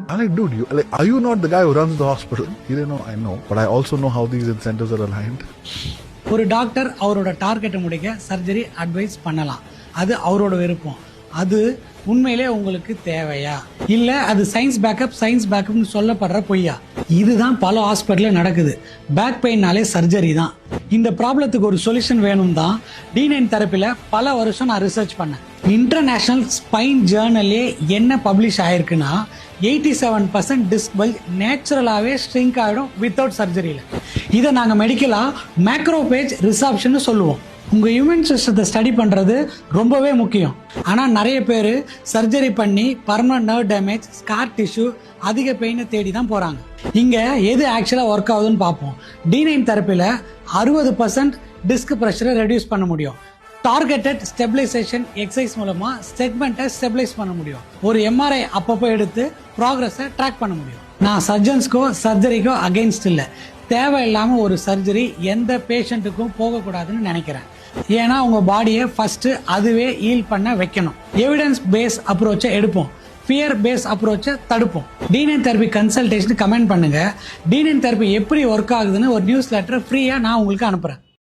I'm like, dude, are you not the guy who runs the hospital? He didn't know. I know, but I also know how these incentives are aligned. ஒரு doctor அவரோட டார்கெட்டை முடிக்க surgery advice பண்ணலாம், அது அவரோட விருப்பம். அது உண்மையிலே உங்களுக்கு தேவையா இல்லை அது சயின்ஸ் பேக்கப்னு சொல்லப்படுற பொய்யா? இதுதான் பல ஹாஸ்பிட்டலில் நடக்குது. பேக் பெயின்னாலே சர்ஜரி தான். இந்த ப்ராப்ளத்துக்கு ஒரு சொல்யூஷன் வேணும் தான் D9 தெரப்பியில் பல வருஷம் நான் ரிசர்ச் பண்ணேன். இன்டர்நேஷ்னல் ஸ்பைன் ஜேர்னல்லே என்ன பப்ளிஷ் ஆயிருக்குன்னா 87% டிஸ்க் பல்ஜ் நேச்சுரலாகவே ஸ்ட்ரிங்க் ஆகிடும் வித்தவுட் சர்ஜரியில். இதை நாங்கள் மெடிக்கலாக மேக்ரோபேஜ் ரிசாப்ஷன்னு சொல்லுவோம். உங்கள் இம்யூன் சிஸ்டத்தை ஸ்டடி பண்ணுறது ரொம்பவே முக்கியம். ஆனால் நிறைய பேர் சர்ஜரி பண்ணி permanent nerve damage, scar tissue, அதிக பெயினை தேடி தான் போகிறாங்க. இங்கே எது ஆக்சுவலாக ஒர்க் ஆகுதுன்னு பார்ப்போம். D9 தெரப்பியில் 60% டிஸ்க் ப்ரெஷரை ரெடியூஸ் பண்ண முடியும். டார்கெட்டட் ஸ்டெபிலைசேஷன் எக்ஸசைஸ் மூலமாக செக்மெண்ட்டை ஸ்டெபிலைஸ் பண்ண முடியும். ஒரு MRI அப்பப்போ எடுத்து ப்ராக்ரஸை ட்ராக் பண்ண முடியும். நான் சர்ஜன்ஸ்க்கோ சர்ஜரிக்கோ அகெயின்ஸ்ட் இல்லை. தேவையில்லாமல் ஒரு சர்ஜரி எந்த பேஷண்ட்டுக்கும் போகக்கூடாதுன்னு நினைக்கிறேன். ஏன்னா உங்கள் பாடியை ஃபஸ்ட்டு அதுவே ஹீல் பண்ண வைக்கணும். எவிடன்ஸ் பேஸ் அப்ரோச்சை எடுப்போம், ஃபியர் பேஸ் அப்ரோச்சை தடுப்போம். D9 தெரப்பி கன்சல்டேஷன் கமெண்ட் பண்ணுங்கள். D9 தெரப்பி எப்படி ஒர்க் ஆகுதுன்னு ஒரு நியூஸ் லெட்டர் ஃப்ரீயாக நான் உங்களுக்கு அனுப்புகிறேன்.